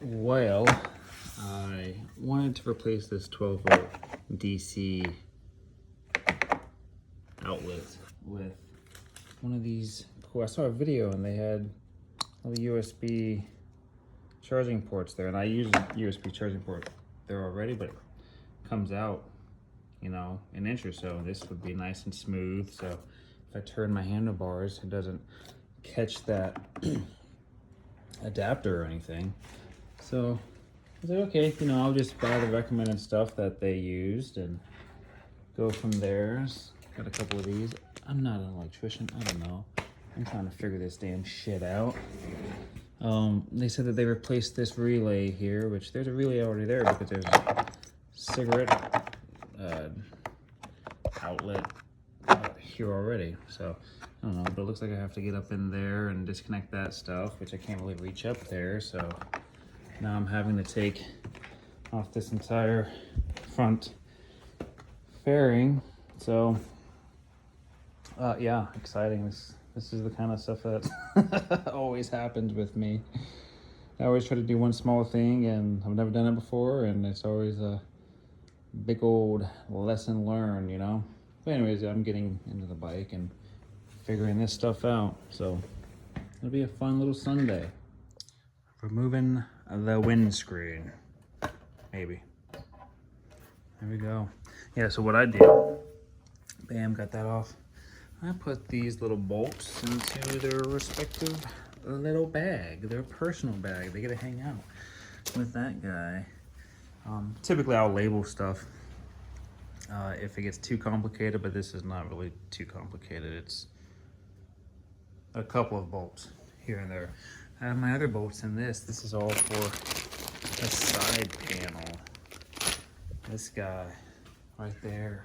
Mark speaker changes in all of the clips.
Speaker 1: Well, I wanted to replace this 12-volt DC outlet with one of these. Cool. I saw a video and they had all the USB charging ports there, and I use a USB charging port there already, but it comes out, you know, an inch or so. This would be nice and smooth, so if I turn my handlebars, it doesn't catch that adapter or anything. So I was like, okay, you know, I'll just buy the recommended stuff that they used and go from there. Got a couple of these. I'm not an electrician, I don't know. I'm trying to figure this damn shit out. They said that they replaced this relay here, which there's a relay already there because there's a cigarette outlet here already. So I don't know, but it looks like I have to get up in there and disconnect that stuff, which I can't really reach up there. So now I'm having to take off this entire front fairing. So yeah, exciting. This is the kind of stuff that always happens with me. I always try to do one small thing and I've never done it before, and it's always a big old lesson learned, you know? But anyways, I'm getting into the bike and figuring this stuff out. So it'll be a fun little Sunday. Removing the windscreen, maybe. There we go. Yeah, so what I did, bam, got that off. I put these little bolts into their respective little bag, their personal bag. They get to hang out with that guy. Typically I'll label stuff if it gets too complicated, but this is not really too complicated. It's a couple of bolts here and there. I have my other bolts in this. This is all for a side panel. This guy right there.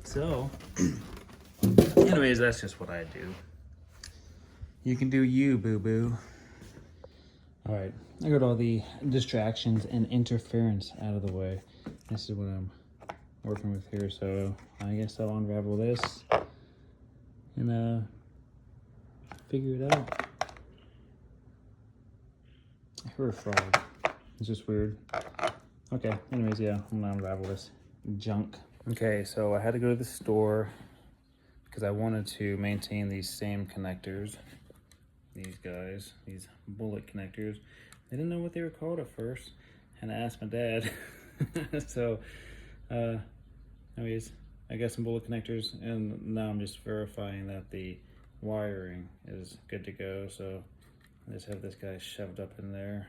Speaker 1: So, anyways, that's just what I do. You can do you, boo-boo. All right, I got all the distractions and interference out of the way. This is what I'm working with here, so I guess I'll unravel this and figure it out. I heard a frog. It's just weird. Okay, anyways, yeah, I'm gonna unravel this junk. Okay, so I had to go to the store because I wanted to maintain these same connectors. These guys, these bullet connectors. I didn't know what they were called at first, and I asked my dad. So, anyways, I got some bullet connectors, and now I'm just verifying that the wiring is good to go. So I just have this guy shoved up in there.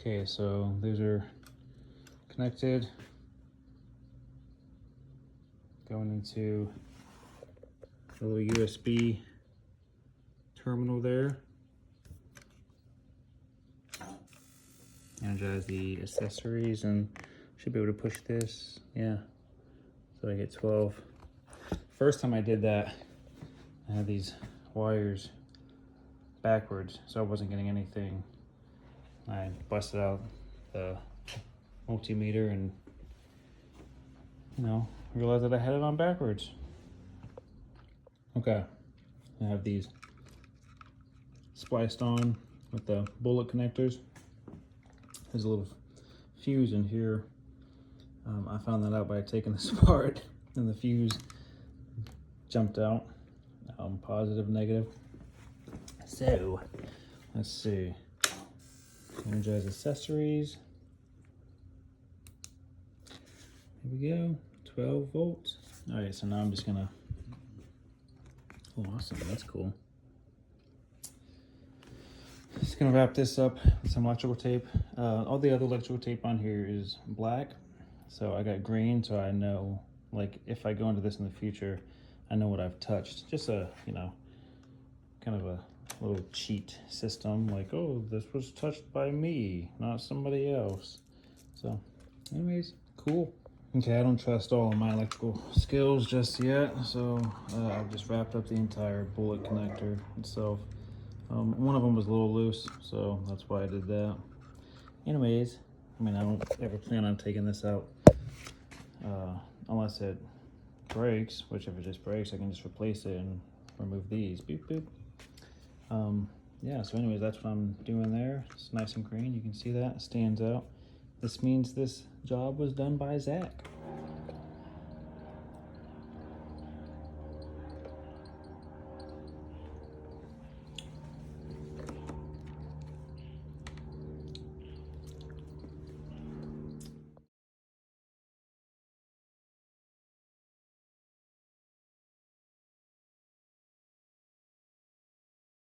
Speaker 1: Okay, so these are connected, going into a little USB terminal there. Energize the accessories and should be able to push this. Yeah, so I get 12. First time I did that, I had these wires backwards, so I wasn't getting anything. I busted out the multimeter and, you know, realized that I had it on backwards. Okay, I have these spliced on with the bullet connectors. There's a little fuse in here. I found that out by taking this apart, and the fuse jumped out, positive, negative. So, let's see. Energize accessories. Here we go, 12 volts. All right, so now I'm just gonna, oh, awesome, that's cool. Just gonna wrap this up with some electrical tape. All the other electrical tape on here is black, so I got green, so I know, like, if I go into this in the future, I know what I've touched. Just a, you know, kind of a little cheat system, like, oh, this was touched by me, not somebody else. So, anyways, cool. Okay, I don't trust all of my electrical skills just yet, so I've just wrapped up the entire bullet connector itself. One of them was a little loose, so that's why I did that. Anyways, I mean, I don't ever plan on taking this out unless it breaks, which if it just breaks, I can just replace it and remove these. Boop, boop. yeah, so anyways, that's what I'm doing there. It's nice and green. You can see that. It stands out. This means this job was done by Zach.